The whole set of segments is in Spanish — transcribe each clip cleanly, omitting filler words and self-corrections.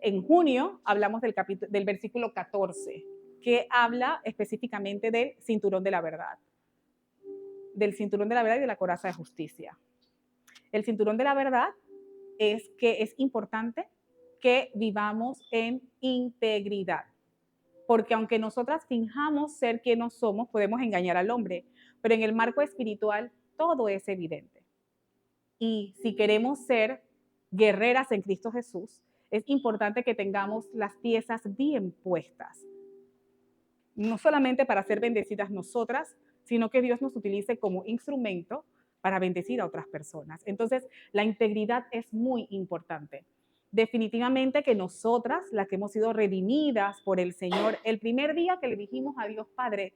En junio hablamos del versículo 14, que habla específicamente del cinturón de la verdad, del cinturón de la verdad y de la coraza de justicia. El cinturón de la verdad es que es importante que vivamos en integridad, porque aunque nosotras finjamos ser quien no somos, podemos engañar al hombre, pero en el marco espiritual todo es evidente. Y si queremos ser guerreras en Cristo Jesús, es importante que tengamos las piezas bien puestas, no solamente para ser bendecidas nosotras, sino que Dios nos utilice como instrumento para bendecir a otras personas. Entonces, la integridad es muy importante. Definitivamente que nosotras, las que hemos sido redimidas por el Señor, el primer día que le dijimos a Dios Padre,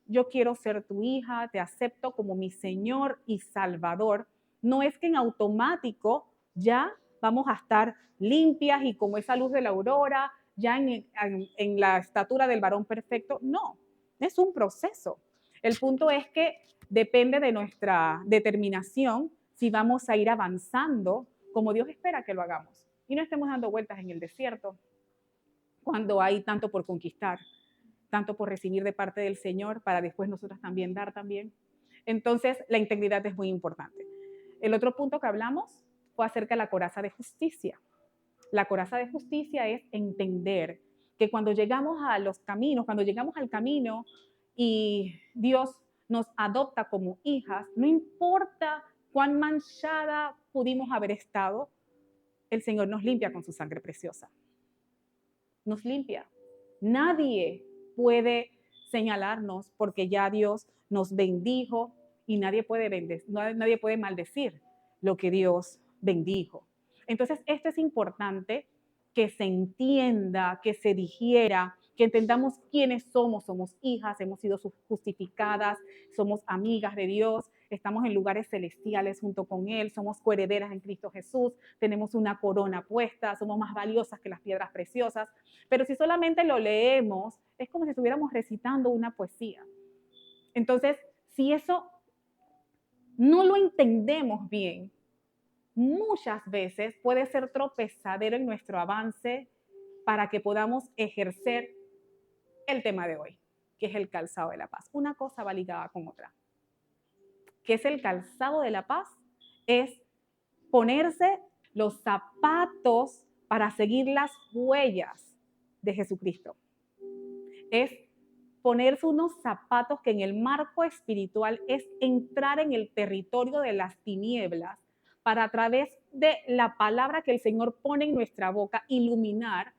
yo quiero ser tu hija, te acepto como mi Señor y Salvador, no es que en automático ya vamos a estar limpias y como esa luz de la aurora, ya en la estatura del varón perfecto. No, es un proceso. El punto es que depende de nuestra determinación si vamos a ir avanzando como Dios espera que lo hagamos. Y no estemos dando vueltas en el desierto cuando hay tanto por conquistar, tanto por recibir de parte del Señor para después nosotros también dar también. Entonces, la integridad es muy importante. El otro punto que hablamos fue acerca de la coraza de justicia. La coraza de justicia es entender que cuando llegamos a los caminos, cuando llegamos al camino y Dios nos adopta como hijas, no importa cuán manchada pudimos haber estado, el Señor nos limpia con su sangre preciosa. Nos limpia. Nadie puede señalarnos porque ya Dios nos bendijo y nadie puede maldecir lo que Dios bendijo. Entonces, esto es importante que se entienda, que se digiera, que entendamos quiénes somos. Somos hijas, hemos sido justificadas, somos amigas de Dios, estamos en lugares celestiales junto con Él, somos coherederas en Cristo Jesús, tenemos una corona puesta, somos más valiosas que las piedras preciosas. Pero si solamente lo leemos, es como si estuviéramos recitando una poesía. Entonces, si eso no lo entendemos bien, muchas veces puede ser tropezadero en nuestro avance para que podamos ejercer el tema de hoy, que es el calzado de la paz. Una cosa va ligada con otra. ¿Qué es el calzado de la paz? Es ponerse los zapatos para seguir las huellas de Jesucristo. Es ponerse unos zapatos que en el marco espiritual es entrar en el territorio de las tinieblas para a través de la palabra que el Señor pone en nuestra boca, iluminar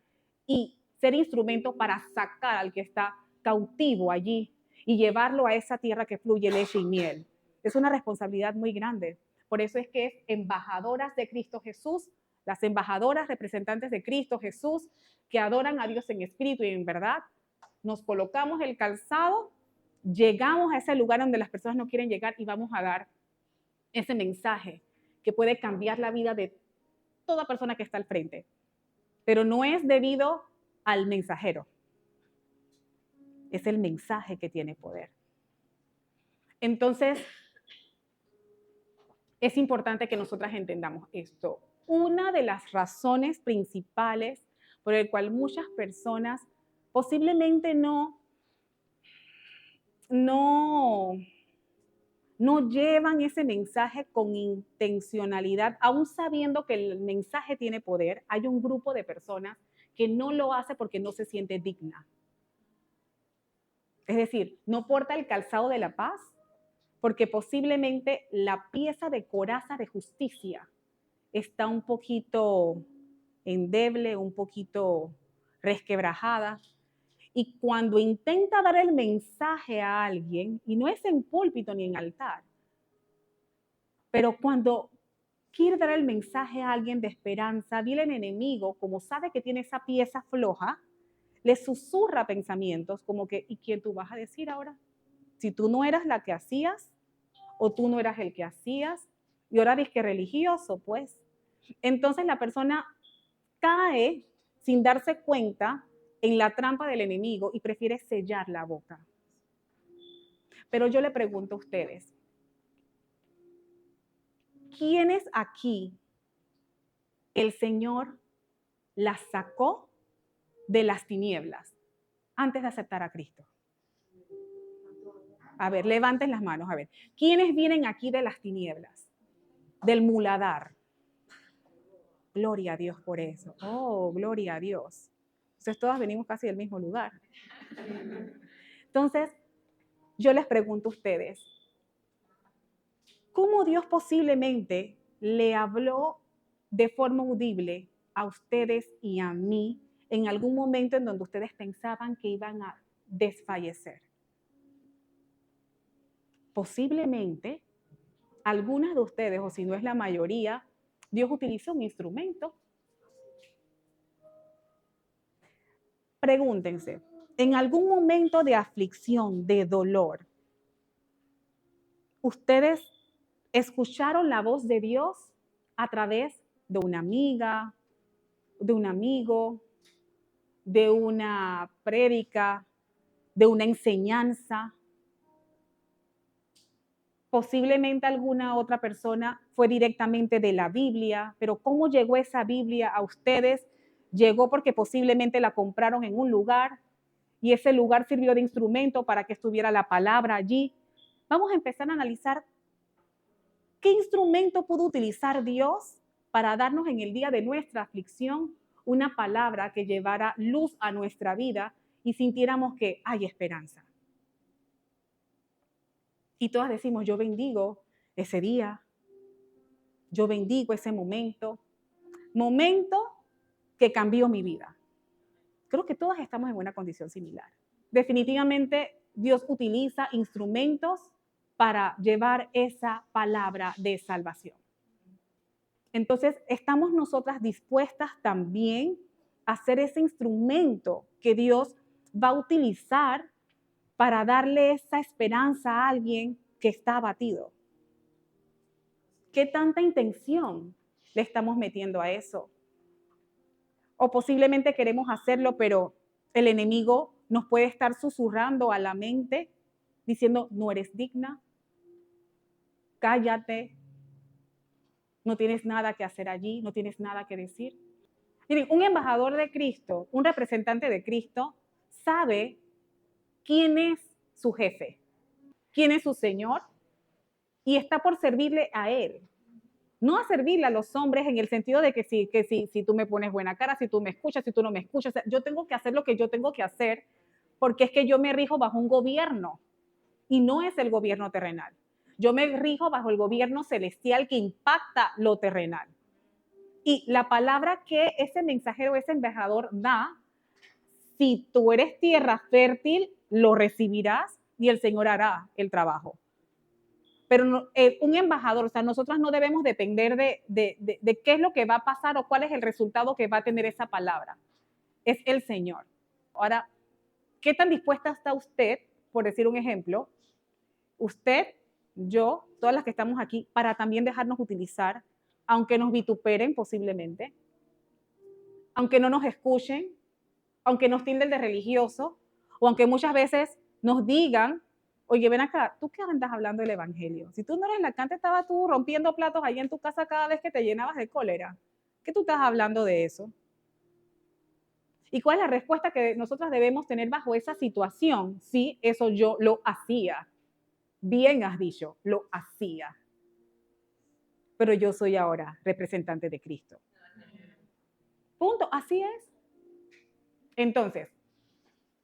y ser instrumento para sacar al que está cautivo allí y llevarlo a esa tierra que fluye leche y miel. Es una responsabilidad muy grande. Por eso es que es embajadoras de Cristo Jesús, las embajadoras representantes de Cristo Jesús que adoran a Dios en espíritu y en verdad, nos colocamos el calzado, llegamos a ese lugar donde las personas no quieren llegar y vamos a dar ese mensaje que puede cambiar la vida de toda persona que está al frente. Pero no es debido al mensajero, es el mensaje que tiene poder. Entonces, es importante que nosotras entendamos esto. Una de las razones principales por el cual muchas personas posiblemente no llevan ese mensaje con intencionalidad, aún sabiendo que el mensaje tiene poder. Hay un grupo de personas que no lo hace porque no se siente digna. Es decir, no porta el calzado de la paz porque posiblemente la pieza de coraza de justicia está un poquito endeble, un poquito resquebrajada. Y cuando intenta dar el mensaje a alguien, y no es en púlpito ni en altar, pero cuando quiere dar el mensaje a alguien de esperanza, viene el enemigo, como sabe que tiene esa pieza floja, le susurra pensamientos como que, ¿y quién tú vas a decir ahora? Si tú no eras la que hacías, o tú no eras el que hacías, y ahora dices que religioso, pues. Entonces la persona cae sin darse cuenta en la trampa del enemigo y prefiere sellar la boca. Pero yo le pregunto a ustedes, ¿quiénes aquí el Señor las sacó de las tinieblas antes de aceptar a Cristo? A ver, levanten las manos, a ver. ¿Quiénes vienen aquí de las tinieblas? Del muladar. Gloria a Dios por eso. Oh, gloria a Dios. Entonces todas venimos casi del mismo lugar. Entonces, yo les pregunto a ustedes, ¿cómo Dios posiblemente le habló de forma audible a ustedes y a mí en algún momento en donde ustedes pensaban que iban a desfallecer? Posiblemente, algunas de ustedes, o si no es la mayoría, Dios utilizó un instrumento. Pregúntense, en algún momento de aflicción, de dolor, ¿ustedes escucharon la voz de Dios a través de una amiga, de un amigo, de una prédica, de una enseñanza? Posiblemente alguna otra persona fue directamente de la Biblia, pero ¿cómo llegó esa Biblia a ustedes? Llegó porque posiblemente la compraron en un lugar y ese lugar sirvió de instrumento para que estuviera la palabra allí. Vamos a empezar a analizar qué instrumento pudo utilizar Dios para darnos en el día de nuestra aflicción una palabra que llevara luz a nuestra vida y sintiéramos que hay esperanza. Y todas decimos, yo bendigo ese día, yo bendigo ese momento que cambió mi vida. Creo que todas estamos en una condición similar. Definitivamente Dios utiliza instrumentos para llevar esa palabra de salvación. Entonces, ¿estamos nosotras dispuestas también a ser ese instrumento que Dios va a utilizar para darle esa esperanza a alguien que está abatido? ¿Qué tanta intención le estamos metiendo a eso? O posiblemente queremos hacerlo, pero el enemigo nos puede estar susurrando a la mente diciendo, no eres digna, cállate, no tienes nada que hacer allí, no tienes nada que decir. Miren, un embajador de Cristo, un representante de Cristo, sabe quién es su jefe, quién es su Señor y está por servirle a Él. No a servirle a los hombres en el sentido de que si tú me pones buena cara, si tú me escuchas, si tú no me escuchas, yo tengo que hacer lo que yo tengo que hacer porque es que yo me rijo bajo un gobierno y no es el gobierno terrenal. Yo me rijo bajo el gobierno celestial que impacta lo terrenal. Y la palabra que ese mensajero, ese embajador da, si tú eres tierra fértil, lo recibirás y el Señor hará el trabajo. Pero no, un embajador, o sea, nosotros no debemos depender de qué es lo que va a pasar o cuál es el resultado que va a tener esa palabra. Es el Señor. Ahora, ¿qué tan dispuesta está usted, por decir un ejemplo, usted, yo, todas las que estamos aquí, para también dejarnos utilizar, aunque nos vituperen posiblemente, aunque no nos escuchen, aunque nos tilden de religioso, o aunque muchas veces nos digan, oye, ven acá, ¿tú qué andas hablando del evangelio? Si tú no eres la que antes estabas tú rompiendo platos ahí en tu casa cada vez que te llenabas de cólera, ¿qué tú estás hablando de eso? ¿Y cuál es la respuesta que nosotras debemos tener bajo esa situación? Sí, eso yo lo hacía. Bien has dicho, lo hacía. Pero yo soy ahora representante de Cristo. Punto, así es. Entonces,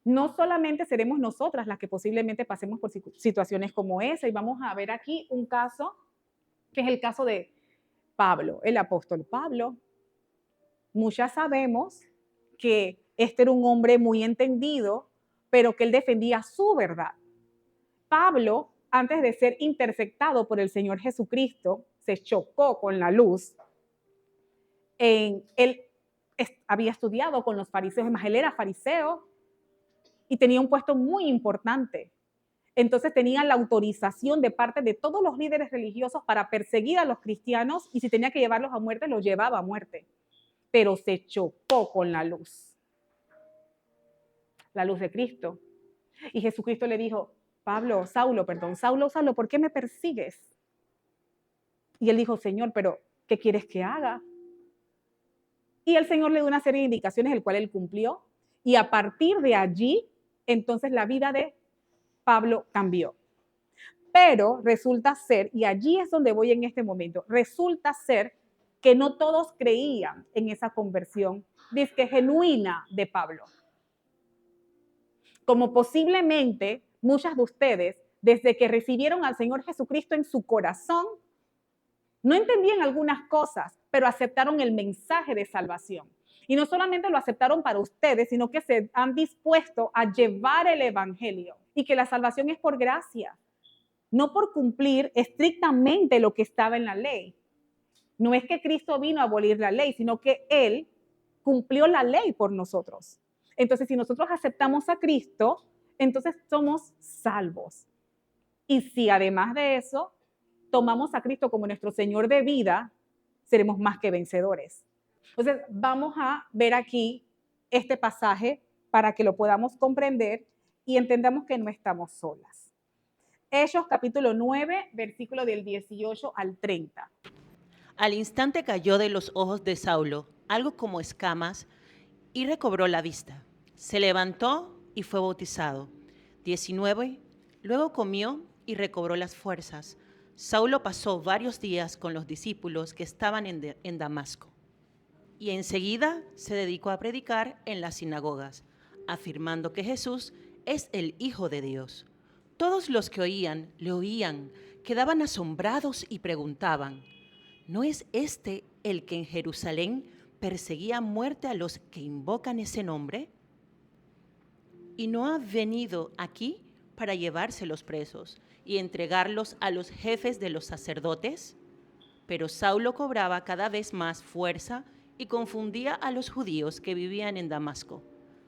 no solamente seremos nosotras las que posiblemente pasemos por situaciones como esa, y vamos a ver aquí un caso, que es el caso de Pablo, el apóstol Pablo. Muchas sabemos que este era un hombre muy entendido, pero que él defendía su verdad. Pablo, antes de ser interceptado por el Señor Jesucristo, se chocó con la luz. Él había estudiado con los fariseos, además él era fariseo y tenía un puesto muy importante. Entonces tenía la autorización de parte de todos los líderes religiosos para perseguir a los cristianos y si tenía que llevarlos a muerte, los llevaba a muerte. Pero se chocó con la luz de Cristo. Y Jesucristo le dijo, Saulo, ¿por qué me persigues? Y él dijo, Señor, pero ¿qué quieres que haga? Y el Señor le dio una serie de indicaciones, el cual él cumplió. Y a partir de allí, entonces la vida de Pablo cambió. Pero resulta ser, y allí es donde voy en este momento, resulta ser que no todos creían en esa conversión, dizque genuina de Pablo. Como posiblemente muchas de ustedes, desde que recibieron al Señor Jesucristo en su corazón, no entendían algunas cosas, pero aceptaron el mensaje de salvación. Y no solamente lo aceptaron para ustedes, sino que se han dispuesto a llevar el evangelio y que la salvación es por gracia, no por cumplir estrictamente lo que estaba en la ley. No es que Cristo vino a abolir la ley, sino que Él cumplió la ley por nosotros. Entonces, si nosotros aceptamos a Cristo, entonces somos salvos. Y si además de eso tomamos a Cristo como nuestro Señor de vida, seremos más que vencedores. Entonces, vamos a ver aquí este pasaje para que lo podamos comprender y entendamos que no estamos solas. Hechos capítulo 9, versículo del 18 al 30. Al instante cayó de los ojos de Saulo algo como escamas y recobró la vista. Se levantó y fue bautizado. 19. Luego comió y recobró las fuerzas. Saulo pasó varios días con los discípulos que estaban en Damasco. Y enseguida se dedicó a predicar en las sinagogas, afirmando que Jesús es el Hijo de Dios. Todos los que oían, le oían, quedaban asombrados y preguntaban: ¿no es este el que en Jerusalén perseguía a muerte a los que invocan ese nombre? ¿Y no ha venido aquí para llevárselos presos y entregarlos a los jefes de los sacerdotes? Pero Saulo cobraba cada vez más fuerza y confundía a los judíos que vivían en Damasco,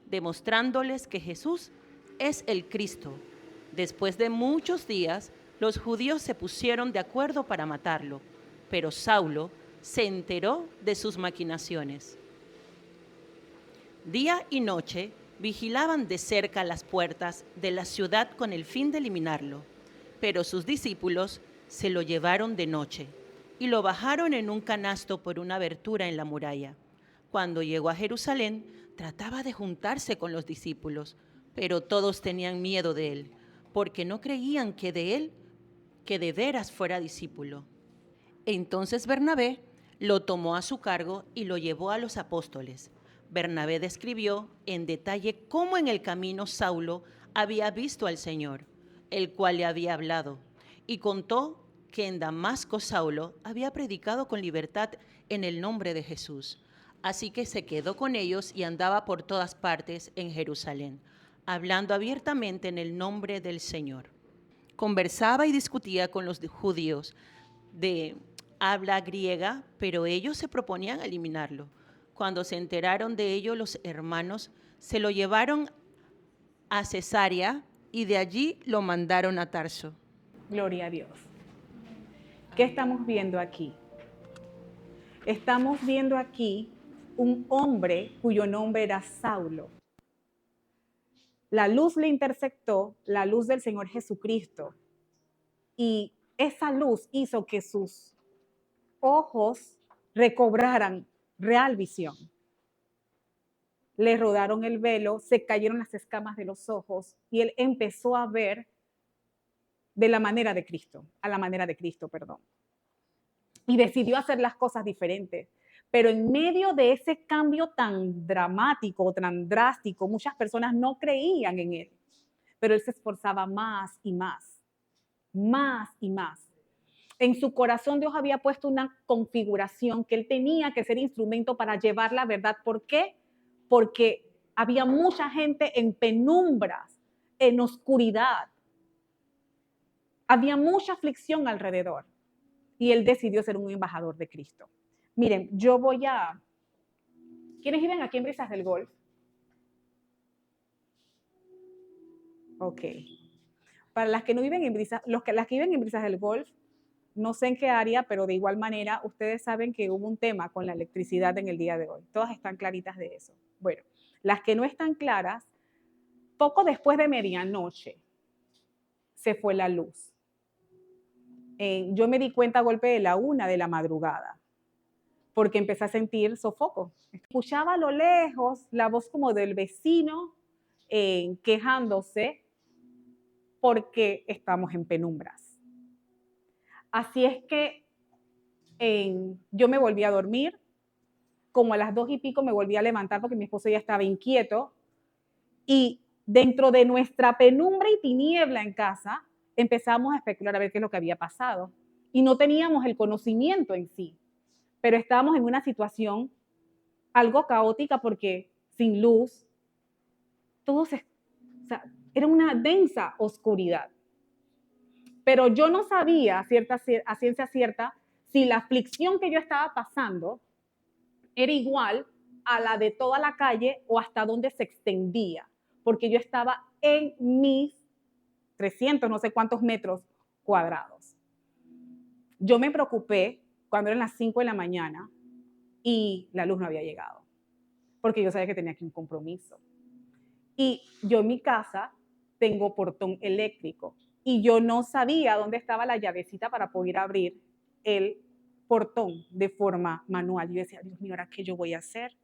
demostrándoles que Jesús es el Cristo. Después de muchos días, los judíos se pusieron de acuerdo para matarlo, pero Saulo se enteró de sus maquinaciones. Día y noche vigilaban de cerca las puertas de la ciudad con el fin de eliminarlo, pero sus discípulos se lo llevaron de noche y lo bajaron en un canasto por una abertura en la muralla. Cuando llegó a Jerusalén, trataba de juntarse con los discípulos, pero todos tenían miedo de él, porque no creían que de veras fuera discípulo. Entonces Bernabé lo tomó a su cargo y lo llevó a los apóstoles. Bernabé describió en detalle cómo en el camino Saulo había visto al Señor, el cual le había hablado, y contó que en Damasco Saulo había predicado con libertad en el nombre de Jesús. Así que se quedó con ellos y andaba por todas partes en Jerusalén, hablando abiertamente en el nombre del Señor. Conversaba y discutía con los judíos de habla griega, pero ellos se proponían eliminarlo. Cuando se enteraron de ello, los hermanos se lo llevaron a Cesarea y de allí lo mandaron a Tarso. Gloria a Dios. ¿Qué estamos viendo aquí? Estamos viendo aquí un hombre cuyo nombre era Saulo. La luz le intersectó, la luz del Señor Jesucristo, y esa luz hizo que sus ojos recobraran real visión. Le rodaron el velo, se cayeron las escamas de los ojos y él empezó a ver de la manera de Cristo, a la manera de Cristo, perdón. Y decidió hacer las cosas diferentes. Pero en medio de ese cambio tan dramático, tan drástico, muchas personas no creían en él. Pero él se esforzaba más y más, más y más. En su corazón Dios había puesto una configuración que él tenía que ser instrumento para llevar la verdad. ¿Por qué? Porque había mucha gente en penumbras, en oscuridad. Había mucha aflicción alrededor y él decidió ser un embajador de Cristo. Miren, yo voy a... ¿Quiénes viven aquí en Brisas del Golf? Ok. Para las que no viven en Brisas, las que viven en Brisas del Golf, no sé en qué área, pero de igual manera ustedes saben que hubo un tema con la electricidad en el día de hoy. Todas están claritas de eso. Bueno, las que no están claras, poco después de medianoche se fue la luz. Yo me di cuenta a golpe de la 1 de la madrugada. porque empecé a sentir sofoco. Escuchaba a lo lejos la voz como del vecino quejándose porque estamos en penumbras. Así es que yo me volví a dormir, como a las 2 y pico me volví a levantar porque mi esposo ya estaba inquieto, y dentro de nuestra penumbra y tiniebla en casa empezamos a especular a ver qué es lo que había pasado, y no teníamos el conocimiento en sí, pero estábamos en una situación algo caótica porque sin luz, todo era una densa oscuridad. Pero yo no sabía a ciencia cierta si la aflicción que yo estaba pasando era igual a la de toda la calle o hasta dónde se extendía, porque yo estaba en mis 300, no sé cuántos metros cuadrados. Yo me preocupé cuando eran las 5 de la mañana y la luz no había llegado, porque yo sabía que tenía aquí un compromiso. Y yo en mi casa tengo portón eléctrico y yo no sabía dónde estaba la llavecita para poder abrir el portón de forma manual. Yo decía, Dios mío, ¿ahora qué yo voy a hacer?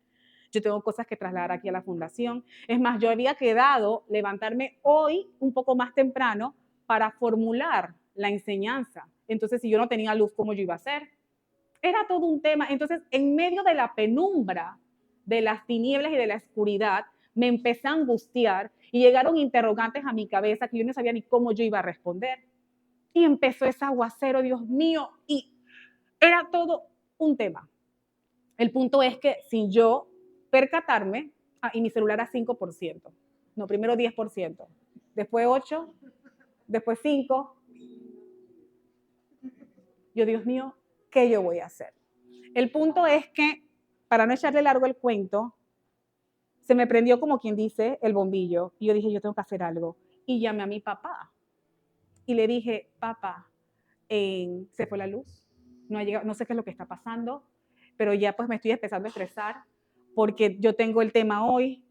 Yo tengo cosas que trasladar aquí a la fundación. Es más, yo había quedado levantarme hoy un poco más temprano para formular la enseñanza. Entonces, si yo no tenía luz, ¿cómo yo iba a hacer? Era todo un tema. Entonces, en medio de la penumbra, de las tinieblas y de la oscuridad, me empecé a angustiar y llegaron interrogantes a mi cabeza que yo no sabía ni cómo yo iba a responder. Y empezó ese aguacero, Dios mío, y era todo un tema. El punto es que sin yo percatarme, y mi celular a 5%, no, primero 10%, después 8%, después 5%, yo, Dios mío, ¿qué yo voy a hacer? El punto es que, para no echarle largo el cuento, se me prendió, como quien dice, el bombillo. Y yo dije, yo tengo que hacer algo. Y llamé a mi papá. Y le dije, papá, se fue la luz. No ha llegado, no sé qué es lo que está pasando, pero ya pues me estoy empezando a estresar porque yo tengo el tema hoy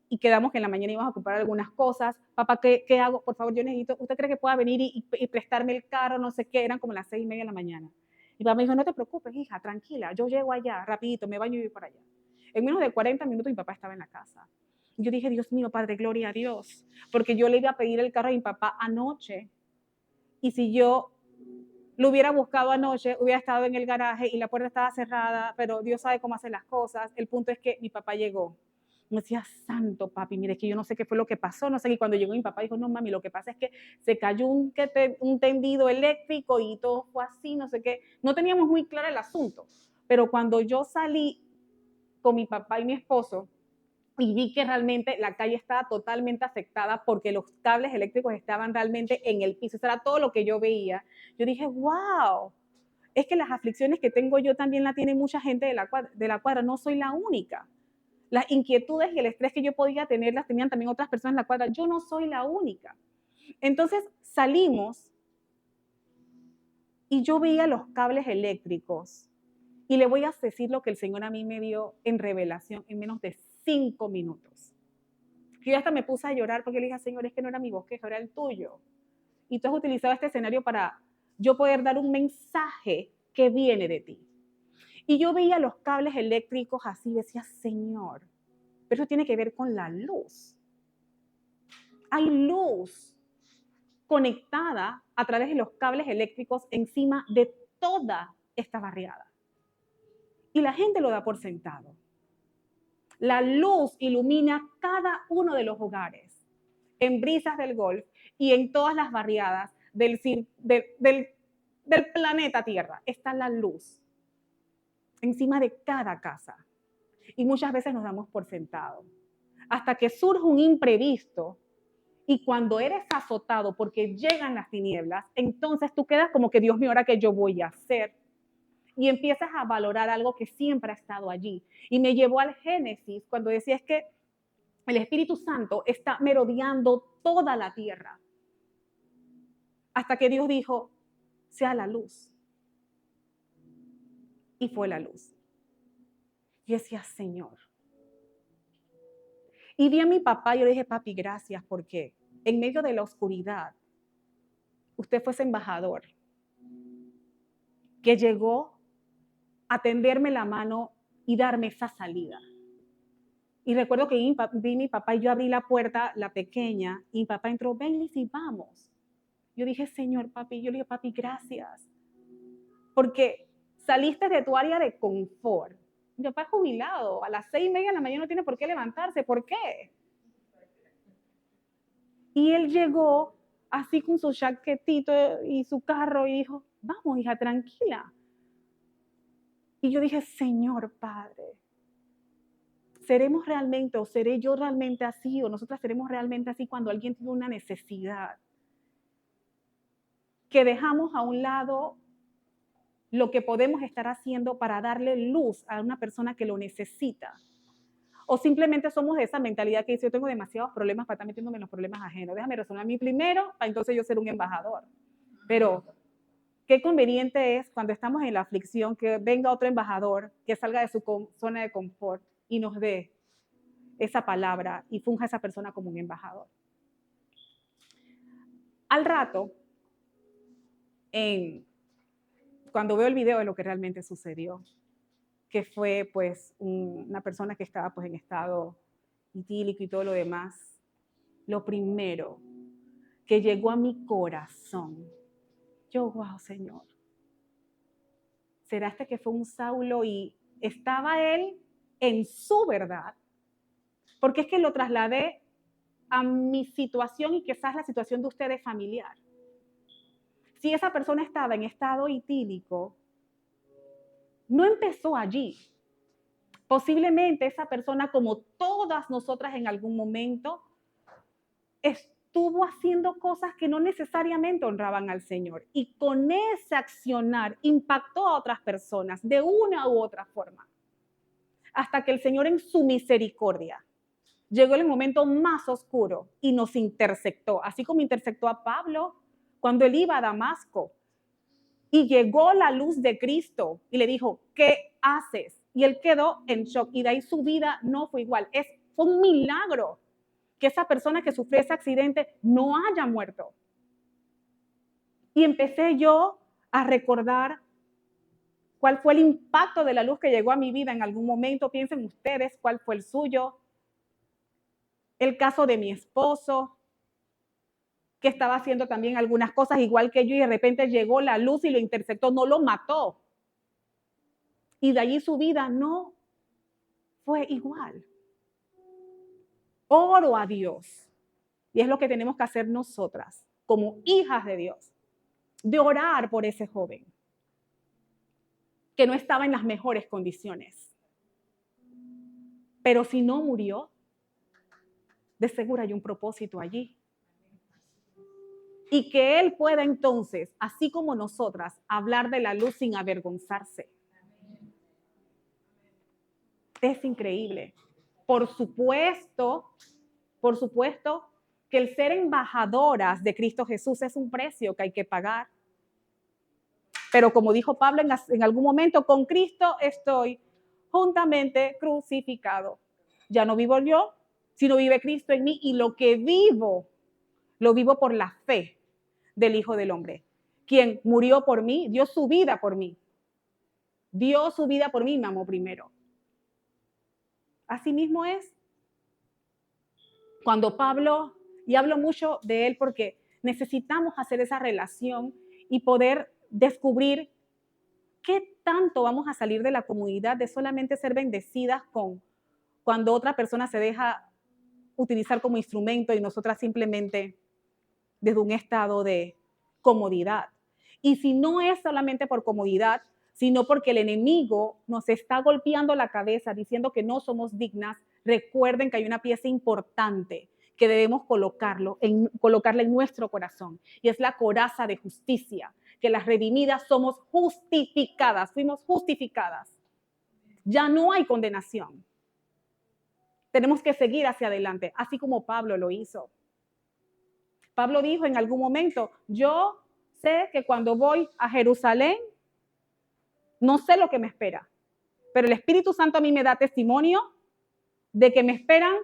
y quedamos que en la mañana íbamos a comprar algunas cosas. Papá, ¿qué hago? Por favor, yo necesito, ¿usted cree que pueda venir y prestarme el carro? No sé qué, eran como las 6:30 de la mañana. Y papá me dijo, no te preocupes, hija, tranquila, yo llego allá, rapidito, me baño y voy para allá. En menos de 40 minutos mi papá estaba en la casa. Y yo dije, Dios mío, Padre, gloria a Dios, porque yo le iba a pedir el carro a mi papá anoche. Y si yo lo hubiera buscado anoche, hubiera estado en el garaje y la puerta estaba cerrada, pero Dios sabe cómo hacer las cosas. El punto es que mi papá llegó. Me decía, santo papi, mire, es que yo no sé qué fue lo que pasó, no sé. Y cuando llegó mi papá dijo, no mami, lo que pasa es que se cayó un tendido eléctrico y todo fue así, no sé qué. No teníamos muy claro el asunto, pero cuando yo salí con mi papá y mi esposo y vi que realmente la calle estaba totalmente afectada porque los cables eléctricos estaban realmente en el piso, eso era todo lo que yo veía. Yo dije, wow, es que las aflicciones que tengo yo también la tiene mucha gente de la cuadra, no soy la única. Las inquietudes y el estrés que yo podía tener las tenían también otras personas en la cuadra, yo no soy la única. Entonces salimos y yo veía los cables eléctricos y le voy a decir lo que el Señor a mí me dio en revelación en menos de 5 minutos. Yo hasta me puse a llorar porque le dije, Señor, es que no era mi bosquejo, era el tuyo. Y tú has utilizado este escenario para yo poder dar un mensaje que viene de ti. Y yo veía los cables eléctricos así, decía, Señor, pero eso tiene que ver con la luz. Hay luz conectada a través de los cables eléctricos encima de toda esta barriada. Y la gente lo da por sentado. La luz ilumina cada uno de los hogares, en Brisas del Golf y en todas las barriadas del planeta Tierra. Está la luz encima de cada casa. Y muchas veces nos damos por sentado. Hasta que surge un imprevisto y cuando eres azotado porque llegan las tinieblas, entonces tú quedas como que, Dios mío, ¿ahora qué yo voy a hacer? Y empiezas a valorar algo que siempre ha estado allí. Y me llevó al Génesis cuando decía es que el Espíritu Santo está merodeando toda la tierra. Hasta que Dios dijo, sea la luz. Y fue la luz. Y decía, Señor. Y vi a mi papá y yo le dije, papi, gracias, porque en medio de la oscuridad, usted fue ese embajador que llegó a tenderme la mano y darme esa salida. Y recuerdo que vi mi papá y yo abrí la puerta, la pequeña, y mi papá entró, ven Lizzy, vamos. Yo dije, Señor, papi, yo le dije, papi, gracias. Porque saliste de tu área de confort. Mi papá es jubilado, a las 6:30 de la mañana no tiene por qué levantarse. ¿Por qué? Y él llegó así con su chaquetito y su carro y dijo, vamos, hija, tranquila. Y yo dije, Señor Padre, ¿seremos realmente o seré yo realmente así o nosotras seremos realmente así cuando alguien tiene una necesidad? Que dejamos a un lado lo que podemos estar haciendo para darle luz a una persona que lo necesita. O simplemente somos de esa mentalidad que dice, yo tengo demasiados problemas para estar metiéndome en los problemas ajenos. Déjame resolver a mí primero para entonces yo ser un embajador. Pero qué conveniente es cuando estamos en la aflicción que venga otro embajador, que salga de su zona de confort y nos dé esa palabra y funja a esa persona como un embajador. Al rato, cuando veo el video de lo que realmente sucedió, que fue pues una persona que estaba pues en estado etílico y todo lo demás, lo primero que llegó a mi corazón, yo, wow, Señor, ¿será que fue un Saulo y estaba él en su verdad? Porque es que lo trasladé a mi situación y quizás la situación de ustedes familiar. Si esa persona estaba en estado etílico, no empezó allí. Posiblemente esa persona, como todas nosotras en algún momento, estuvo haciendo cosas que no necesariamente honraban al Señor. Y con ese accionar impactó a otras personas de una u otra forma. Hasta que el Señor en su misericordia llegó el momento más oscuro y nos intersectó. Así como intersectó a Pablo cuando él iba a Damasco. Y llegó la luz de Cristo y le dijo, ¿qué haces? Y él quedó en shock y de ahí su vida no fue igual. Fue un milagro que esa persona que sufrió ese accidente no haya muerto. Y empecé yo a recordar cuál fue el impacto de la luz que llegó a mi vida en algún momento. Piensen ustedes cuál fue el suyo. El caso de mi esposo, que estaba haciendo también algunas cosas igual que yo y de repente llegó la luz y lo interceptó, no lo mató. Y de allí su vida no fue igual. Oro a Dios. Y es lo que tenemos que hacer nosotras, como hijas de Dios, de orar por ese joven que no estaba en las mejores condiciones. Pero si no murió, de seguro hay un propósito allí. Y que él pueda entonces, así como nosotras, hablar de la luz sin avergonzarse. Es increíble. Por supuesto que el ser embajadoras de Cristo Jesús es un precio que hay que pagar. Pero como dijo Pablo en algún momento, con Cristo estoy juntamente crucificado. Ya no vivo yo, sino vive Cristo en mí y lo que vivo, lo vivo por la fe del Hijo del Hombre, quien murió por mí, dio su vida por mí. Dio su vida por mí y me amó primero. Así mismo es. Cuando Pablo, y hablo mucho de él porque necesitamos hacer esa relación y poder descubrir qué tanto vamos a salir de la comodidad de solamente ser bendecidas cuando otra persona se deja utilizar como instrumento y nosotras simplemente desde un estado de comodidad. Y si no es solamente por comodidad, sino porque el enemigo nos está golpeando la cabeza diciendo que no somos dignas, recuerden que hay una pieza importante que debemos colocarla en nuestro corazón, y es la coraza de justicia, que las redimidas somos justificadas, fuimos justificadas. Ya no hay condenación. Tenemos que seguir hacia adelante, así como Pablo lo hizo. Pablo dijo en algún momento, yo sé que cuando voy a Jerusalén, no sé lo que me espera, pero el Espíritu Santo a mí me da testimonio de que me esperan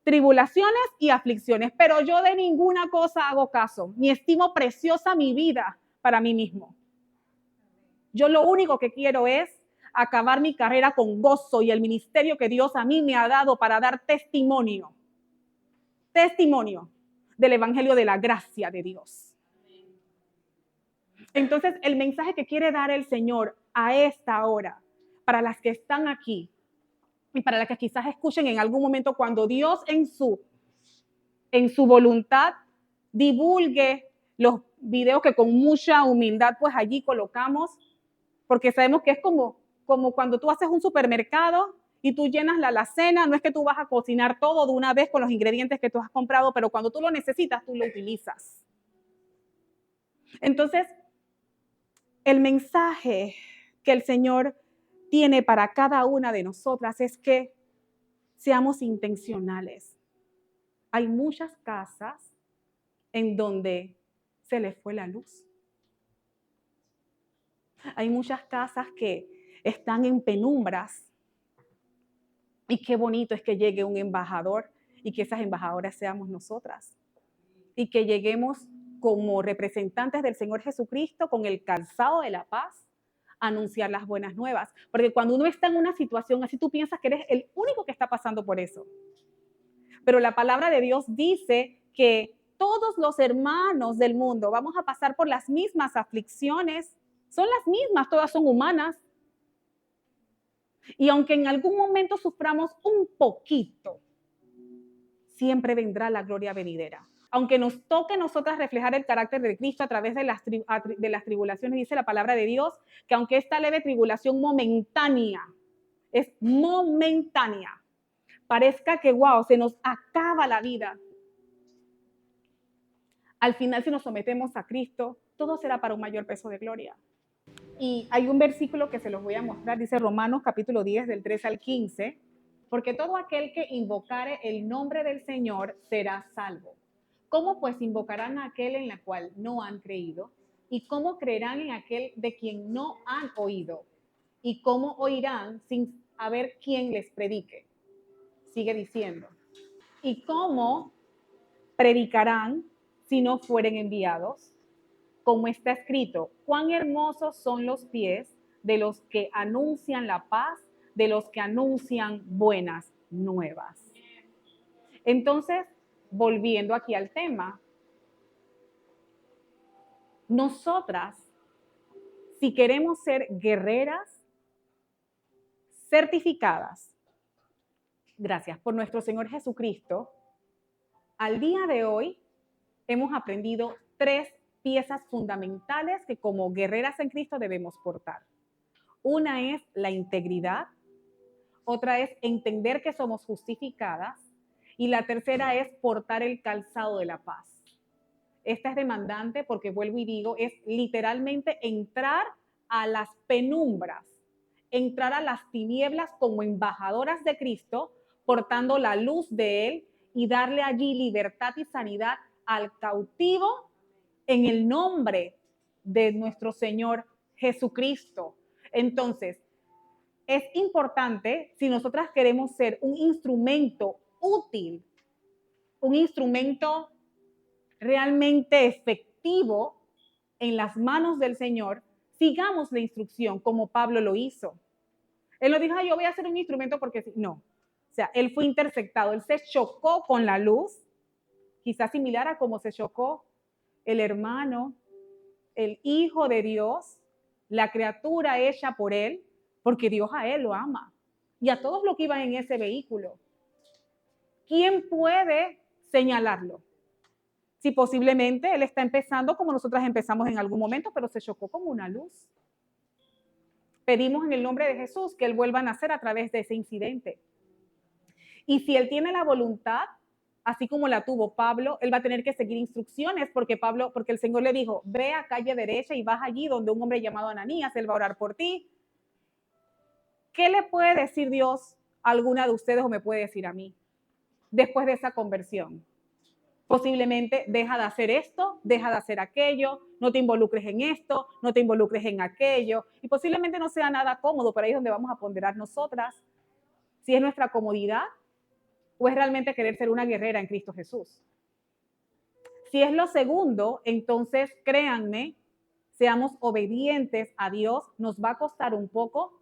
tribulaciones y aflicciones, pero yo de ninguna cosa hago caso, ni estimo preciosa mi vida para mí mismo. Yo lo único que quiero es acabar mi carrera con gozo y el ministerio que Dios a mí me ha dado para dar testimonio del evangelio de la gracia de Dios. Entonces, el mensaje que quiere dar el Señor a esta hora, para las que están aquí y para las que quizás escuchen en algún momento cuando Dios en su voluntad divulgue los videos que con mucha humildad pues allí colocamos, porque sabemos que es como cuando tú haces un supermercado y tú llenas la alacena, no es que tú vas a cocinar todo de una vez con los ingredientes que tú has comprado, pero cuando tú lo necesitas, tú lo utilizas. Entonces, el mensaje que el Señor tiene para cada una de nosotras es que seamos intencionales. Hay muchas casas en donde se les fue la luz. Hay muchas casas que están en penumbras. Y qué bonito es que llegue un embajador y que esas embajadoras seamos nosotras. Y que lleguemos como representantes del Señor Jesucristo con el calzado de la paz a anunciar las buenas nuevas. Porque cuando uno está en una situación así, tú piensas que eres el único que está pasando por eso. Pero la palabra de Dios dice que todos los hermanos del mundo vamos a pasar por las mismas aflicciones. Son las mismas, todas son humanas. Y aunque en algún momento suframos un poquito, siempre vendrá la gloria venidera. Aunque nos toque a nosotras reflejar el carácter de Cristo a través de las tribulaciones, dice la palabra de Dios, que aunque esta leve tribulación momentánea, es momentánea, parezca que, wow, se nos acaba la vida. Al final, si nos sometemos a Cristo, todo será para un mayor peso de gloria. Y hay un versículo que se los voy a mostrar, dice Romanos capítulo 10 del 3 al 15, porque todo aquel que invocare el nombre del Señor será salvo. ¿Cómo pues invocarán a aquel en la cual no han creído? ¿Y cómo creerán en aquel de quien no han oído? ¿Y cómo oirán sin haber quien les predique? Sigue diciendo. ¿Y cómo predicarán si no fueren enviados? Como está escrito, cuán hermosos son los pies de los que anuncian la paz, de los que anuncian buenas nuevas. Entonces, volviendo aquí al tema, nosotras, si queremos ser guerreras certificadas, gracias por nuestro Señor Jesucristo, al día de hoy hemos aprendido 3 piezas fundamentales que como guerreras en Cristo debemos portar. Una es la integridad, otra es entender que somos justificadas y la tercera es portar el calzado de la paz. Esta es demandante porque, vuelvo y digo, es literalmente entrar a las penumbras, entrar a las tinieblas como embajadoras de Cristo, portando la luz de Él y darle allí libertad y sanidad al cautivo en el nombre de nuestro Señor Jesucristo. Entonces, es importante, si nosotras queremos ser un instrumento útil, un instrumento realmente efectivo en las manos del Señor, sigamos la instrucción como Pablo lo hizo. Él no dijo, yo voy a hacer un instrumento porque sí. No. O sea, él fue interceptado, él se chocó con la luz, quizás similar a como se chocó el hermano, el Hijo de Dios, la criatura hecha por él, porque Dios a él lo ama. Y a todos los que iban en ese vehículo. ¿Quién puede señalarlo? Si posiblemente él está empezando como nosotras empezamos en algún momento, pero se chocó como una luz. Pedimos en el nombre de Jesús que él vuelva a nacer a través de ese incidente. Y si él tiene la voluntad, así como la tuvo Pablo, él va a tener que seguir instrucciones porque el Señor le dijo, ve a calle derecha y vas allí donde un hombre llamado Ananías, él va a orar por ti. ¿Qué le puede decir Dios a alguna de ustedes o me puede decir a mí después de esa conversión? Posiblemente deja de hacer esto, deja de hacer aquello, no te involucres en esto, no te involucres en aquello. Y posiblemente no sea nada cómodo, pero ahí es donde vamos a ponderar nosotras si es nuestra comodidad o es realmente querer ser una guerrera en Cristo Jesús. Si es lo segundo, entonces créanme, seamos obedientes a Dios, nos va a costar un poco,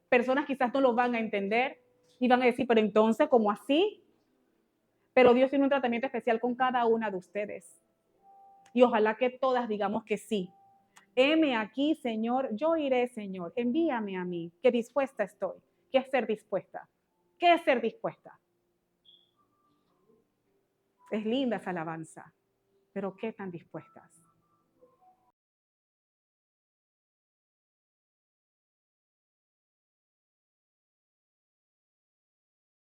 Personas quizás no lo van a entender y van a decir, pero entonces, ¿cómo así? Pero Dios tiene un tratamiento especial con cada una de ustedes. Y ojalá que todas digamos que sí. Heme aquí, Señor, yo iré, Señor, envíame a mí, que dispuesta estoy. ¿Qué es ser dispuesta? ¿Qué es ser dispuesta? Es linda esa alabanza, pero ¿qué tan dispuestas?